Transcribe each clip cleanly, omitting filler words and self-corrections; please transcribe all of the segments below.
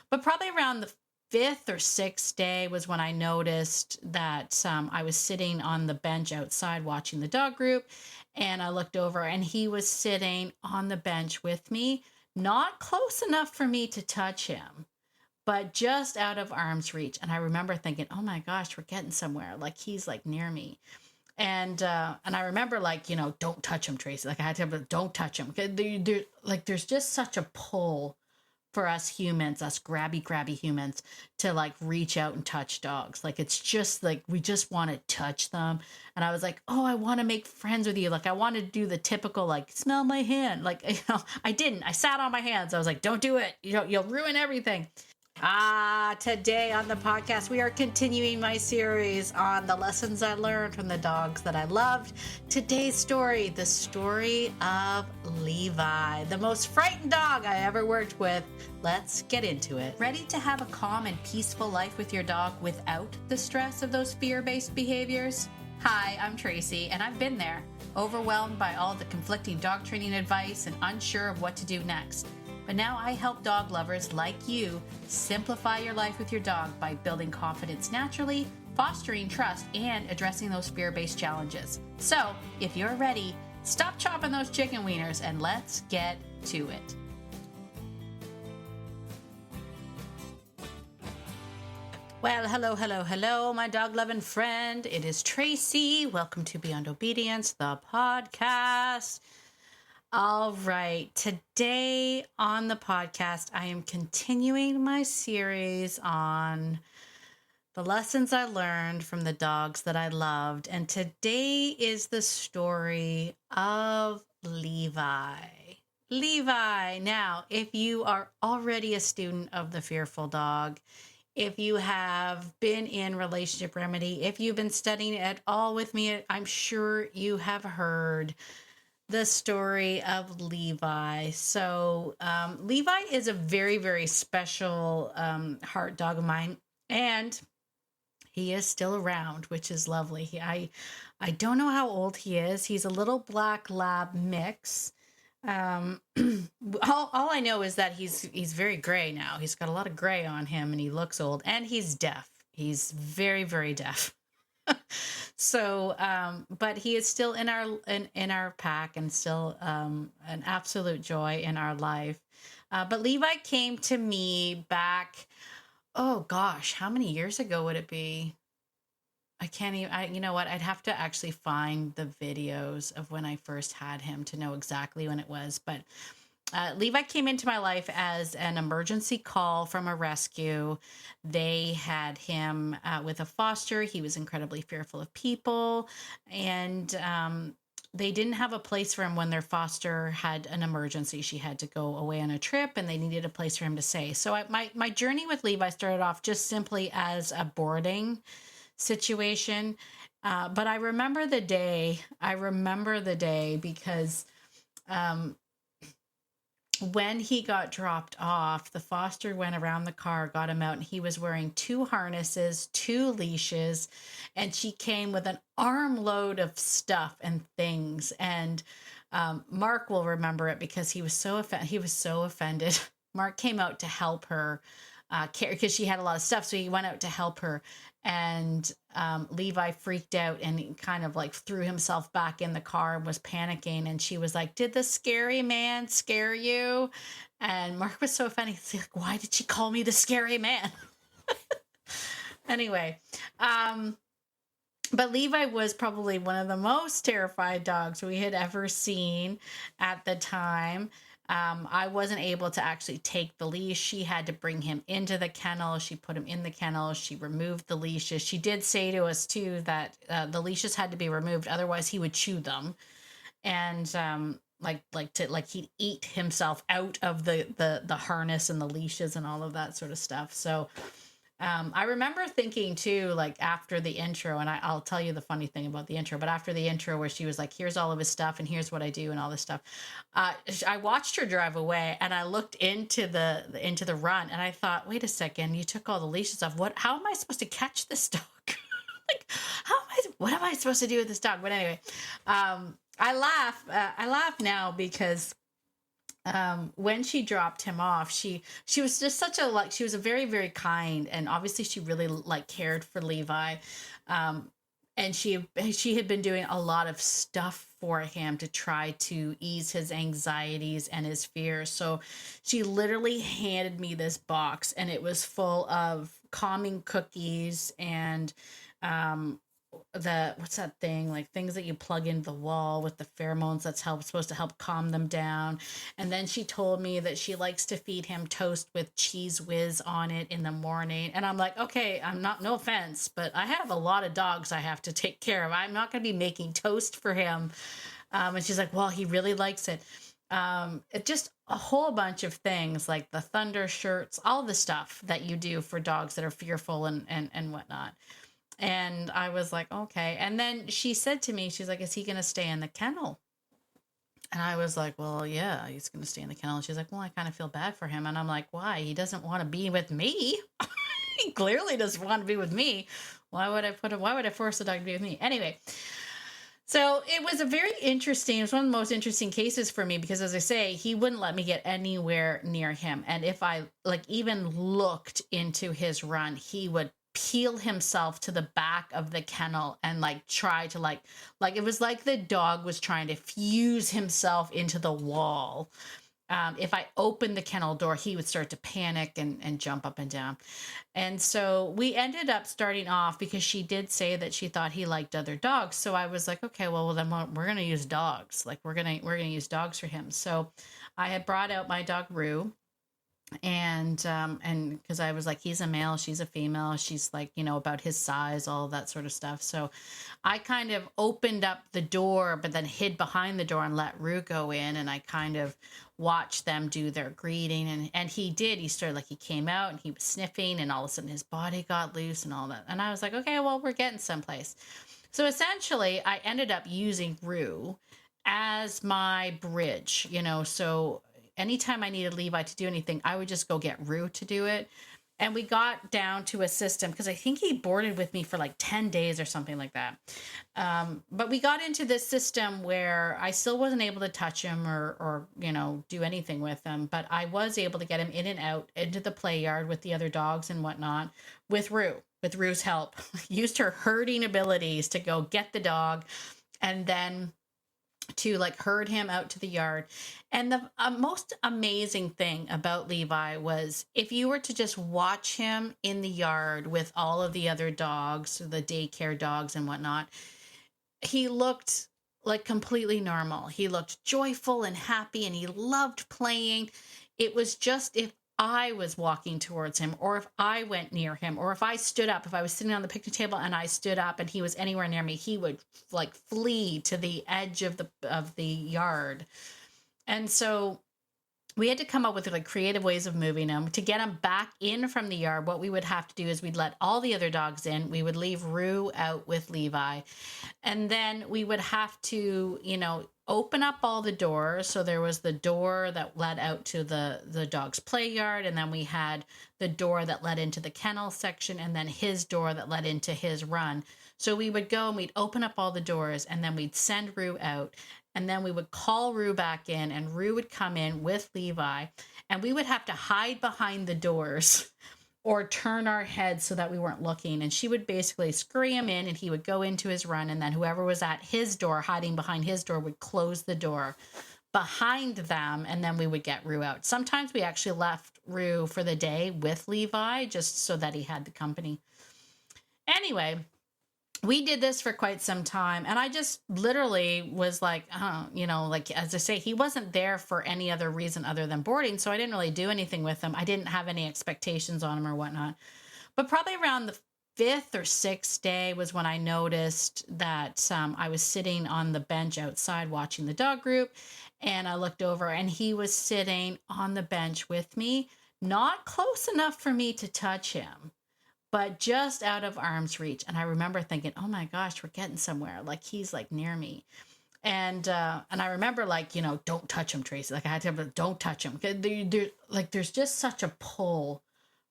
But probably around the fifth or sixth day was when I noticed that I was sitting on the bench outside watching the dog group. And I looked over and he was sitting on the bench with me, not close enough for me to touch him, but just out of arm's reach. And I remember thinking, oh my gosh, we're getting somewhere. Like he's like near me. And I remember like, don't touch him, Tracy. Like I had to have don't touch him. Like there's just such a pull for us humans, us grabby humans, to like reach out and touch dogs. Like it's just like we just want to touch them. And I was like, oh, I want to make friends with you. Like I wanted to do the typical like smell my hand. Like I didn't. I sat on my hands. I was like, don't do it. You'll ruin everything. Today on the podcast, we are continuing my series on the lessons I learned from the dogs that I loved. Today's story, the story of Levi, the most frightened dog I ever worked with. Let's get into it. Ready to have a calm and peaceful life with your dog without the stress of those fear-based behaviors? Hi, I'm Tracy, and I've been there, overwhelmed by all the conflicting dog training advice and unsure of what to do next. But now I help dog lovers like you simplify your life with your dog by building confidence naturally, fostering trust, and addressing those fear-based challenges. So, if you're ready, stop chopping those chicken wieners and let's get to it. Well, hello, my dog-loving friend. It is Tracy. Welcome to Beyond Obedience, the podcast. All right, today on the podcast, I am continuing my series on the lessons I learned from the dogs that I loved. And today is the story of Levi. Levi. Now, if you are already a student of the Fearful Dog, if you have been in Relationship Remedy, if you've been studying at all with me, I'm sure you have heard the story of Levi. So Levi is a very, very special heart dog of mine, and he is still around, which is lovely. I don't know how old he is. He's a little black lab mix. All I know is that he's very gray now. He's got a lot of gray on him, and he looks old, and he's deaf. He's very, very deaf. So, but he is still in our pack and still an absolute joy in our life. But Levi came to me back, oh gosh, how many years ago would it be? I can't even, you know what? I'd have to actually find the videos of when I first had him to know exactly when it was. But Levi came into my life as an emergency call from a rescue. They had him with a foster. He was incredibly fearful of people, and they didn't have a place for him when their foster had an emergency. She had to go away on a trip, and they needed a place for him to stay. So my journey with Levi started off just simply as a boarding situation. But I remember the day. Because when he got dropped off, the foster went around the car, got him out, and he was wearing 2 harnesses, 2 leashes, and she came with an armload of stuff and things. And Mark will remember it because he was so offended. Mark came out to help her care because she had a lot of stuff, so he went out to help her. And Levi freaked out and he kind of like threw himself back in the car and was panicking. And she was like, "Did the scary man scare you?" And Mark was so offended. He's like, "Why did she call me the scary man?" Anyway, but Levi was probably one of the most terrified dogs we had ever seen at the time. I wasn't able to actually take the leash. She had to bring him into the kennel. She put him in the kennel. She removed the leashes. She did say to us too that the leashes had to be removed, otherwise he would chew them, and he'd eat himself out of the harness and the leashes and all of that sort of stuff. So I remember thinking too, like after the intro, and I'll tell you the funny thing about the intro, but after the intro where she was like, "Here's all of his stuff and here's what I do," and all this stuff, I watched her drive away and I looked into the run and I thought, wait a second, you took all the leashes off. How am I supposed to catch this dog? Like, what am I supposed to do with this dog? But anyway, I laugh now because when she dropped him off, she was just such a like she was a very very kind, and obviously she really like cared for Levi, um, and she had been doing a lot of stuff for him to try to ease his anxieties and his fears. So she literally handed me this box, and it was full of calming cookies and um the what's that thing, like things that you plug into the wall with the pheromones that's supposed to help calm them down. And then she told me that she likes to feed him toast with cheese whiz on it in the morning. And I'm like, okay, I'm not, no offense, but I have a lot of dogs I have to take care of. I'm not going to be making toast for him. And she's like, well, he really likes it. It just a whole bunch of things like the thunder shirts, all the stuff that you do for dogs that are fearful and whatnot. And I was like, okay. And then she said to me, she's like, is he going to stay in the kennel? And I was like, well, yeah, he's going to stay in the kennel. And she's like, well, I kind of feel bad for him. And I'm like, why? He doesn't want to be with me. He clearly doesn't want to be with me. Why would I force the dog to be with me? Anyway, so it was a very interesting, it was one of the most interesting cases for me because, as I say, he wouldn't let me get anywhere near him. And if I like even looked into his run, he would peel himself to the back of the kennel and like try to like it was like the dog was trying to fuse himself into the wall. If I opened the kennel door, he would start to panic and jump up and down. And so we ended up starting off because she did say that she thought he liked other dogs. So I was like, okay, well then we're going to use dogs. Like we're going to use dogs for him. So I had brought out my dog Rue, and because I was like, he's a male, she's a female, she's like, you know, about his size, all of that sort of stuff. So I kind of opened up the door but then hid behind the door and let Rue go in, and I kind of watched them do their greeting, and he started, like, he came out and he was sniffing, and all of a sudden his body got loose and all that, and I was like, okay, well, we're getting someplace. So essentially I ended up using Rue as my bridge, you know. So anytime I needed Levi to do anything, I would just go get Rue to do it. And we got down to a system because I think he boarded with me for like 10 days or something like that. But we got into this system where I still wasn't able to touch him or, you know, do anything with him. But I was able to get him in and out into the play yard with the other dogs and whatnot with Rue's help. Used her herding abilities to go get the dog and then to like herd him out to the yard. And the most amazing thing about Levi was if you were to just watch him in the yard with all of the other dogs, the daycare dogs and whatnot, he looked like completely normal. He looked joyful and happy, and he loved playing. It was just if I was walking towards him, or if I went near him, or if I stood up, if I was sitting on the picnic table and I stood up and he was anywhere near me, he would like flee to the edge of the yard. And so we had to come up with like creative ways of moving him to get him back in from the yard. What we would have to do is we'd let all the other dogs in. We would leave Rue out with Levi. And then we would have to, you know, open up all the doors. So there was the door that led out to the dog's play yard. And then we had the door that led into the kennel section, and then his door that led into his run. So we would go and we'd open up all the doors, and then we'd send Rue out. And then we would call Rue back in, and Rue would come in with Levi, and we would have to hide behind the doors or turn our heads so that we weren't looking. And she would basically scurry him in, and he would go into his run. And then whoever was at his door, hiding behind his door, would close the door behind them. And then we would get Rue out. Sometimes we actually left Rue for the day with Levi just so that he had the company. Anyway, we did this for quite some time, and I just literally was like, you know, like, as I say, he wasn't there for any other reason other than boarding, so I didn't really do anything with him. I didn't have any expectations on him or whatnot. But probably around the 5th or 6th day was when I noticed that I was sitting on the bench outside watching the dog group, and I looked over, and he was sitting on the bench with me, not close enough for me to touch him, but just out of arm's reach. And I remember thinking, oh my gosh, we're getting somewhere. Like, he's like near me. And I remember, like, you know, don't touch him, Tracy. Like, I had to have don't touch him. There's just such a pull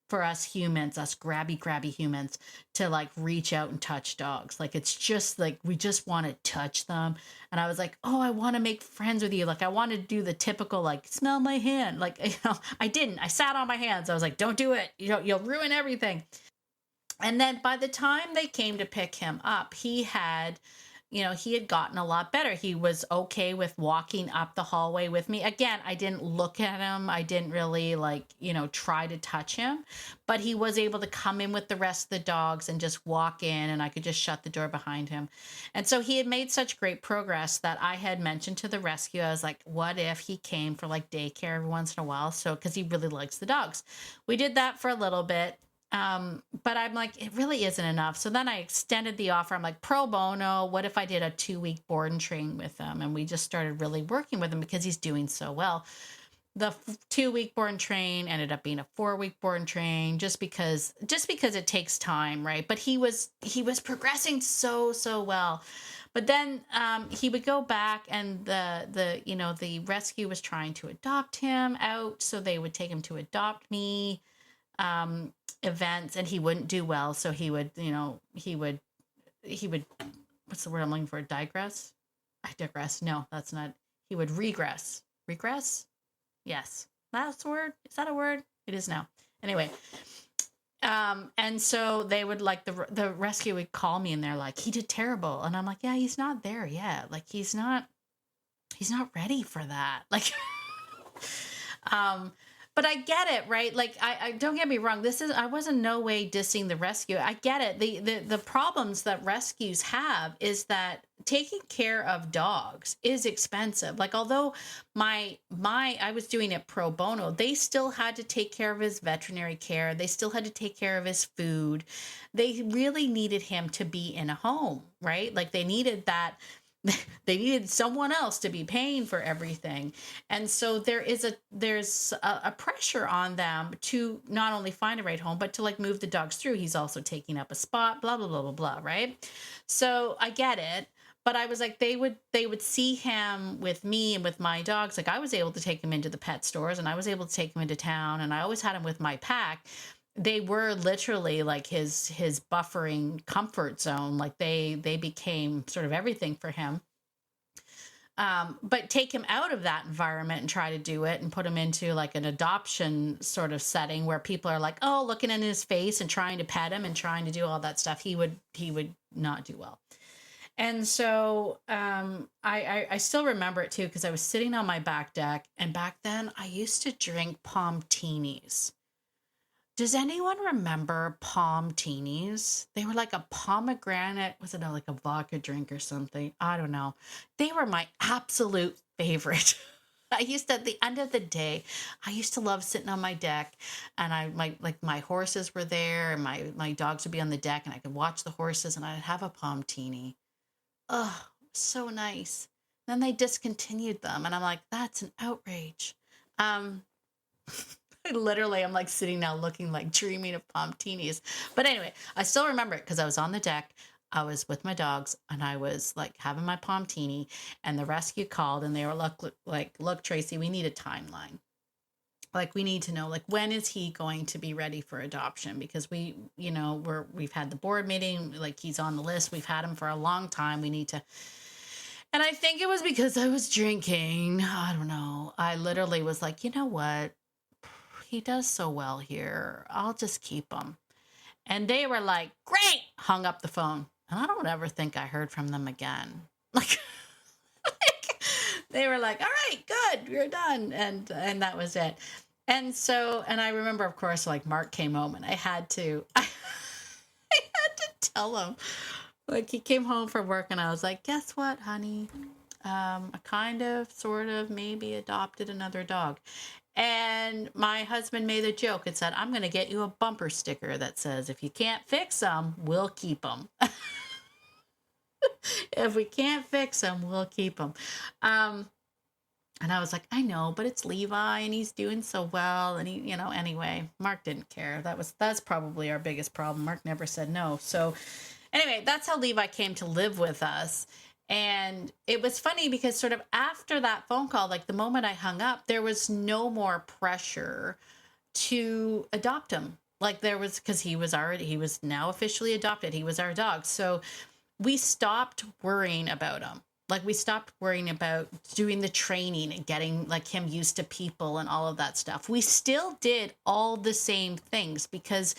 for us humans, us grabby humans, to like reach out and touch dogs. Like it's just like we just want to touch them. And I was like, oh, I want to make friends with you. Like I want to do the typical like smell my hand. Like I didn't. I sat on my hands. I was like, don't do it. You'll ruin everything. And then by the time they came to pick him up, he had gotten a lot better. He was okay with walking up the hallway with me. Again, I didn't look at him. I didn't really try to touch him, but he was able to come in with the rest of the dogs and just walk in, and I could just shut the door behind him. And so he had made such great progress that I had mentioned to the rescue, I was like, what if he came for like daycare every once in a while? So, cause he really likes the dogs. We did that for a little bit. But I'm like, it really isn't enough. So then I extended the offer. I'm like, pro bono, what if I did a 2-week board and train with him? And we just started really working with him because he's doing so well. The 2-week board and train ended up being a 4-week board and train just because it takes time, right? But he was progressing so well. But then he would go back, and the rescue was trying to adopt him out, so they would take him to Adopt Me events, and he wouldn't do well, so he would what's the word I'm looking for? I digress. No, that's not. He would regress. Yes, that's a word. Is that a word? It is now. Anyway, and so they would like the rescue would call me, and they're like, he did terrible, and I'm like, yeah, he's not there yet. Like he's not ready for that. Like but I get it, right? Like, I don't get me wrong. I was in no way dissing the rescue. I get it. The problems that rescues have is that taking care of dogs is expensive. Like, although I was doing it pro bono, they still had to take care of his veterinary care. They still had to take care of his food. They really needed him to be in a home, right? Like they needed that. They needed someone else to be paying for everything. And so there's a pressure on them to not only find a right home, but to like move the dogs through. He's also taking up a spot, blah, blah, blah, blah, blah. Right. So I get it. But I was like, they would see him with me and with my dogs. Like I was able to take him into the pet stores, and I was able to take him into town, and I always had him with my pack. They were literally like his buffering comfort zone. Like they became sort of everything for him. But take him out of that environment and try to do it and put him into like an adoption sort of setting where people are like, oh, looking in his face and trying to pet him and trying to do all that stuff. He would not do well. And so I still remember it too, because I was sitting on my back deck, and back then I used to drink Palm-tinis. Does anyone remember Palm-tinis? They were like a pomegranate. Was it like a vodka drink or something? I don't know. They were my absolute favorite. I used to, at the end of the day, I used to love sitting on my deck, and my horses were there, and my dogs would be on the deck, and I could watch the horses, and I'd have a Palm-tini. Oh, so nice. Then they discontinued them, and I'm like, that's an outrage. Literally, I'm like sitting now looking like dreaming of Palm-tinis. But anyway, I still remember it because I was on the deck. I was with my dogs, and I was like having my Palm-tini, and the rescue called, and they were look, Tracy, we need a timeline. Like we need to know, like, when is he going to be ready for adoption? Because we've had the board meeting, like he's on the list. We've had him for a long time. We need to. And I think it was because I was drinking. I don't know. I literally was like, you know what? He does so well here. I'll just keep him. And they were like, great, hung up the phone. And I don't ever think I heard from them again. Like they were like, all right, good, we're done. And that was it. And so, and I remember, of course, like Mark came home, and I had to tell him, like he came home from work, and I was like, guess what, honey? I kind of, sort of, maybe adopted another dog. And my husband made a joke and said, I'm going to get you a bumper sticker that says, if you can't fix them, we'll keep them. If we can't fix them, we'll keep them. And I was like, I know, but it's Levi, and he's doing so well. And he, anyway, Mark didn't care. That's probably our biggest problem. Mark never said no. So anyway, that's how Levi came to live with us. And it was funny because sort of after that phone call, like the moment I hung up, there was no more pressure to adopt him. Like there was, because he was now officially adopted. He was our dog. So we stopped worrying about him. Like we stopped worrying about doing the training and getting like him used to people and all of that stuff. We still did all the same things because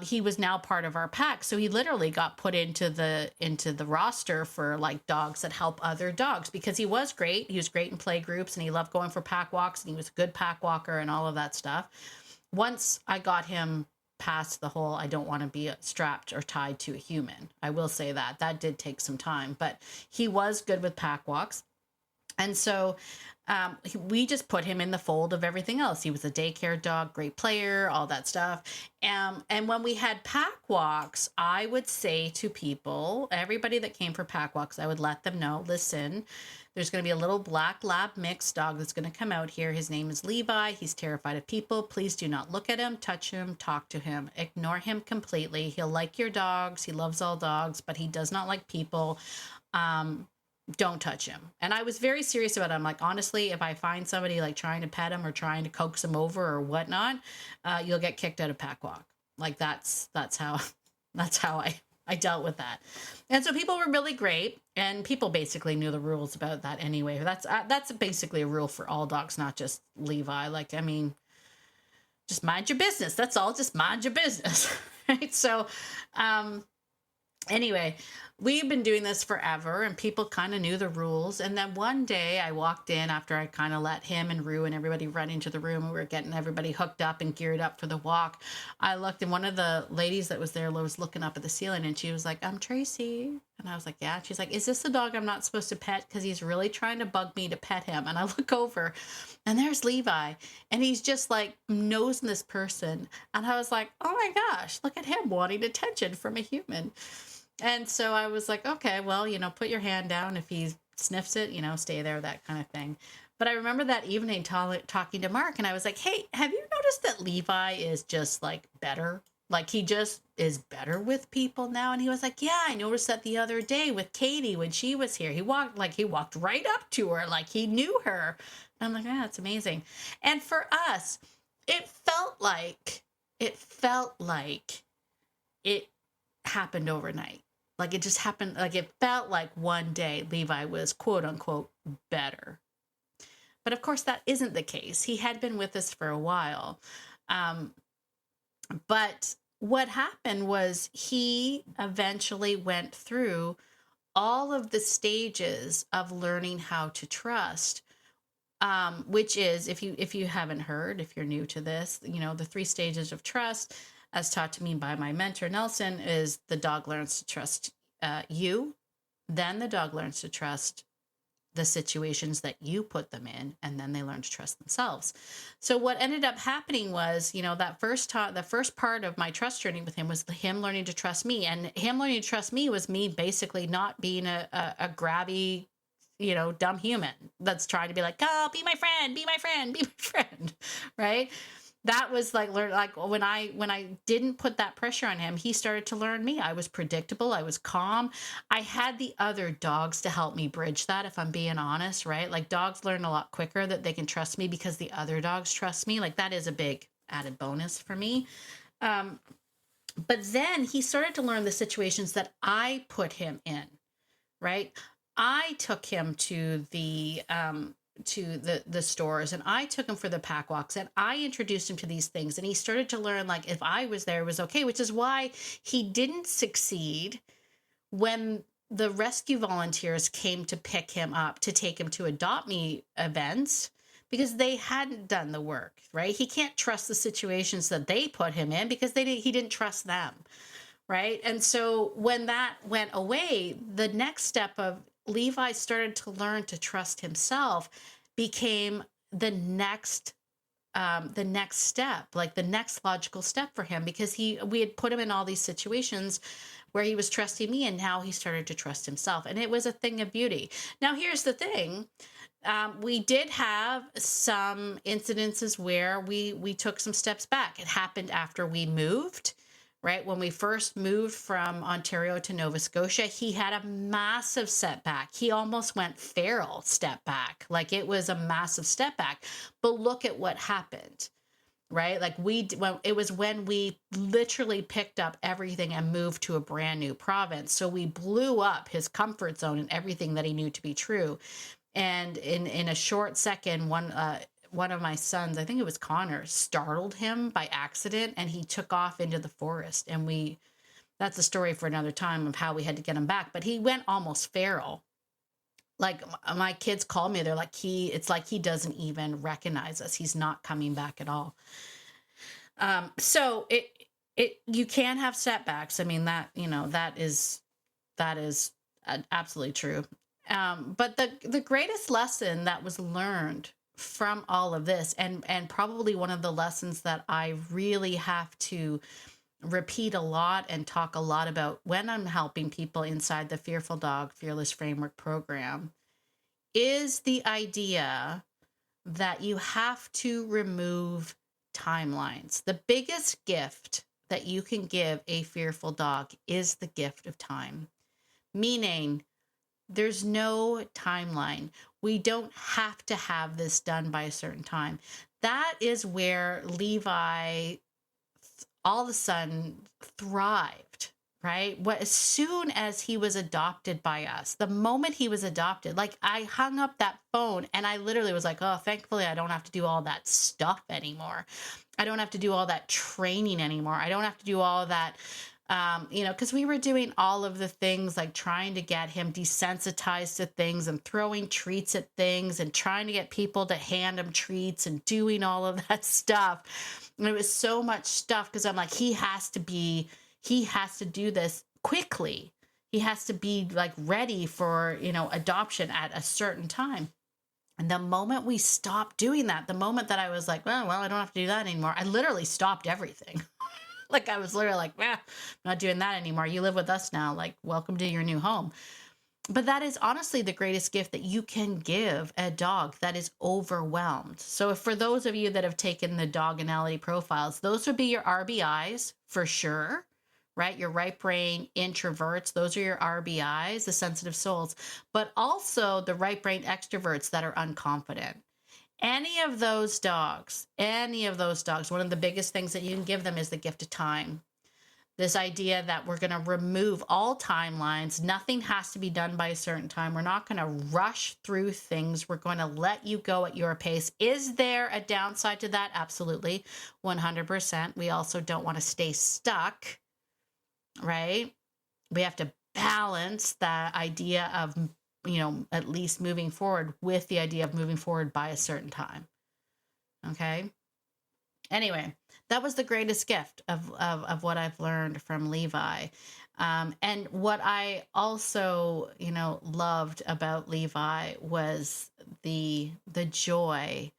he was now part of our pack. So he literally got put into the roster for like dogs that help other dogs because he was great. He was great in play groups and he loved going for pack walks and he was a good pack walker and all of that stuff. Once I got him past the whole I don't want to be strapped or tied to a human, I will say that did take some time, but he was good with pack walks. And so we just put him in the fold of everything else. He was a daycare dog, great player, all that stuff. And when we had pack walks, I would say to people, everybody that came for pack walks, I would let them know, listen, there's going to be a little black lab mixed dog that's going to come out here. His name is Levi. He's terrified of people. Please do not look at him, touch him, talk to him, ignore him completely. He'll like your dogs. He loves all dogs, but he does not like people. Don't touch him. And I was very serious about it. I'm like, honestly, if I find somebody like trying to pet him or trying to coax him over or whatnot, you'll get kicked out of pack walk. Like that's how I dealt with that. And so people were really great, and people basically knew the rules about that anyway. That's basically a rule for all dogs, not just Levi. Like, I mean, just mind your business. That's all. Just mind your business. Right. So, anyway, we've been doing this forever and people kind of knew the rules. And then one day I walked in after I kind of let him and Rue and everybody run into the room and we were getting everybody hooked up and geared up for the walk. I looked and one of the ladies that was there was looking up at the ceiling and she was like, I'm Tracy. And I was like, yeah. She's like, is this the dog I'm not supposed to pet? Because he's really trying to bug me to pet him. And I look over and there's Levi and he's just like nosing this person. And I was like, oh my gosh, look at him wanting attention from a human. And so I was like, okay, well, put your hand down. If he sniffs it, stay there, that kind of thing. But I remember that evening talking to Mark and I was like, hey, have you noticed that Levi is just like better? Like he just is better with people now. And he was like, yeah, I noticed that the other day with Katie when she was here. He walked right up to her like he knew her. And I'm like, yeah, that's amazing. And for us, it felt like it happened overnight. Like it just happened, like it felt like one day Levi was quote unquote better. But of course that isn't the case. He had been with us for a while. But what happened was he eventually went through all of the stages of learning how to trust, which is, if you haven't heard, if you're new to this, the 3 stages of trust, as taught to me by my mentor, Nelson, is the dog learns to trust you. Then the dog learns to trust the situations that you put them in, and then they learn to trust themselves. So what ended up happening was, that the first part of my trust journey with him was him learning to trust me. And him learning to trust me was me basically not being a grabby, dumb human that's trying to be like, oh, be my friend, right? That was like when I didn't put that pressure on him, he started to learn me. I was predictable. I was calm. I had the other dogs to help me bridge that, if I'm being honest, right? Like dogs learn a lot quicker that they can trust me because the other dogs trust me. Like that is a big added bonus for me. But then he started to learn the situations that I put him in, right? I took him to the stores and I took him for the pack walks and I introduced him to these things and he started to learn like if I was there it was okay, which is why he didn't succeed when the rescue volunteers came to pick him up to take him to Adopt Me events, because they hadn't done the work, right? He can't trust the situations that they put him in because he didn't trust them, right? And so when that went away, the next step of Levi started to learn to trust himself became the next step, like the next logical step for him, because we had put him in all these situations where he was trusting me, and now he started to trust himself, and it was a thing of beauty. Now, here's the thing. We did have some incidences where we took some steps back. It happened after we moved. Right? When we first moved from Ontario to Nova Scotia, he had a massive setback. He almost went feral step back. Like it was a massive step back. But look at what happened. right? Like when we literally picked up everything and moved to a brand new province. So we blew up his comfort zone and everything that he knew to be true. And in a short second, one of my sons, I think it was Connor, startled him by accident, and he took off into the forest. And that's a story for another time of how we had to get him back. But he went almost feral. Like my kids call me, they're like, it's like he doesn't even recognize us. He's not coming back at all. So you can have setbacks. I mean, that is absolutely true. But the greatest lesson that was learned from all of this, and probably one of the lessons that I really have to repeat a lot and talk a lot about when I'm helping people inside the Fearful Dog Fearless Framework program, is the idea that you have to remove timelines. The biggest gift that you can give a fearful dog is the gift of time, meaning there's no timeline. We don't have to have this done by a certain time. That is where Levi all of a sudden thrived, right? As soon as he was adopted by us, the moment he was adopted, like I hung up that phone and I literally was like, oh, thankfully I don't have to do all that stuff anymore. I don't have to do all that training anymore. I don't have to do all of that, because we were doing all of the things like trying to get him desensitized to things and throwing treats at things and trying to get people to hand him treats and doing all of that stuff. And it was so much stuff because I'm like, he has to do this quickly. He has to be like ready for, adoption at a certain time. And the moment we stopped doing that, the moment that I was like, well, I don't have to do that anymore, I literally stopped everything. Like I was literally like, I'm not doing that anymore. You live with us now. Like, welcome to your new home. But that is honestly the greatest gift that you can give a dog that is overwhelmed. So for those of you that have taken the doganality profiles, those would be your RBIs for sure, right? Your right brain introverts, those are your RBIs, the sensitive souls, but also the right brain extroverts that are unconfident. Any of those dogs, one of the biggest things that you can give them is the gift of time. This idea that we're going to remove all timelines. Nothing has to be done by a certain time. We're not going to rush through things. We're going to let you go at your pace. Is there a downside to that? Absolutely. 100%. We also don't want to stay stuck, right? We have to balance that idea of, at least moving forward with the idea of moving forward by a certain time. Okay. Anyway, that was the greatest gift of what I've learned from Levi. And what I also, loved about Levi was the joy.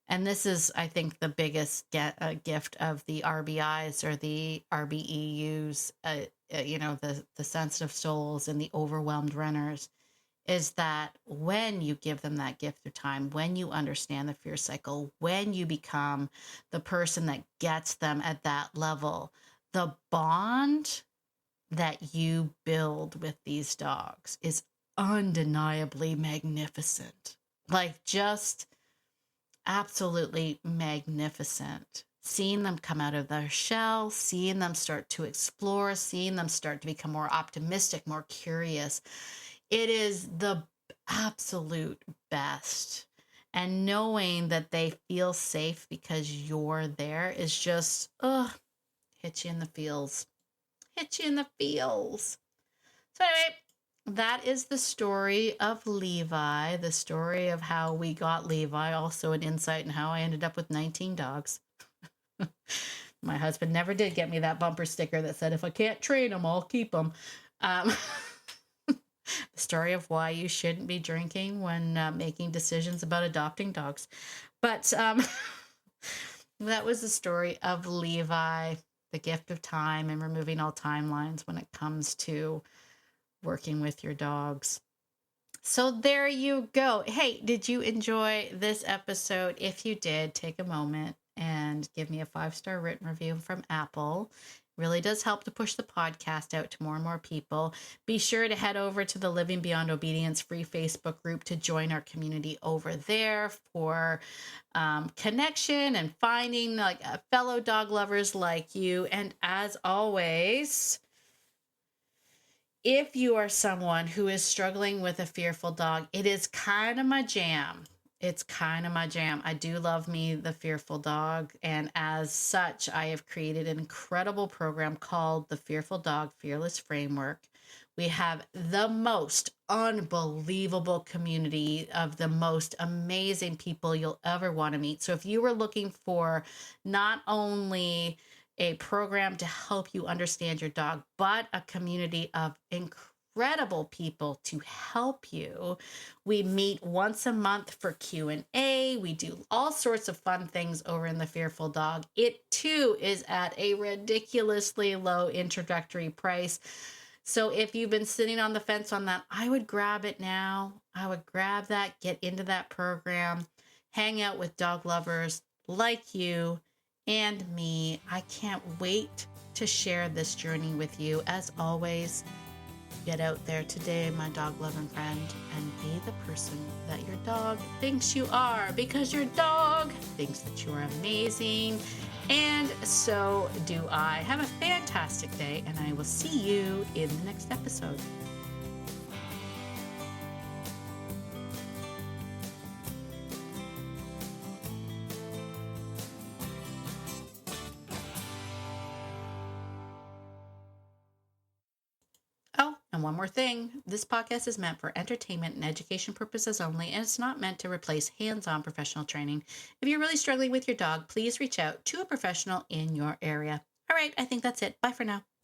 And this is, I think, the biggest gift of the RBIs or the RBEUs, the sensitive souls and the overwhelmed runners, is that when you give them that gift of time, when you understand the fear cycle, when you become the person that gets them at that level, the bond that you build with these dogs is undeniably magnificent. Like just absolutely magnificent. Seeing them come out of their shell, seeing them start to explore, seeing them start to become more optimistic, more curious. It is the absolute best. And knowing that they feel safe because you're there is just, hit you in the feels. Hit you in the feels. So anyway, that is the story of Levi, the story of how we got Levi, also an insight in how I ended up with 19 dogs. My husband never did get me that bumper sticker that said, if I can't train them, I'll keep them. The story of why you shouldn't be drinking when making decisions about adopting dogs. But that was the story of Levi, the gift of time, and removing all timelines when it comes to working with your dogs. So there you go. Hey, did you enjoy this episode? If you did, take a moment and give me a 5-star written review from Apple. Really does help to push the podcast out to more and more people. Be sure to head over to the Living Beyond Obedience free Facebook group to join our community over there for connection and finding like fellow dog lovers like you. And as always, if you are someone who is struggling with a fearful dog, it is kind of my jam. It's kind of my jam. I do love me the fearful dog. And as such, I have created an incredible program called the Fearful Dog Fearless Framework. We have the most unbelievable community of the most amazing people you'll ever want to meet. So if you were looking for not only a program to help you understand your dog, but a community of incredible people to help you. We meet once a month for Q&A. We do all sorts of fun things over in the Fearful Dog. It too is at a ridiculously low introductory price. So if you've been sitting on the fence on that, I would grab it now. I would grab that, get into that program, hang out with dog lovers like you and me. I can't wait to share this journey with you. As always, get out there today, my dog loving friend, and be the person that your dog thinks you are, because your dog thinks that you are amazing. And so do I. Have a fantastic day, and I will see you in the next episode. Oh, and one more thing. This podcast is meant for entertainment and education purposes only, and it's not meant to replace hands-on professional training. If you're really struggling with your dog, please reach out to a professional in your area. All right, I think that's it. Bye for now.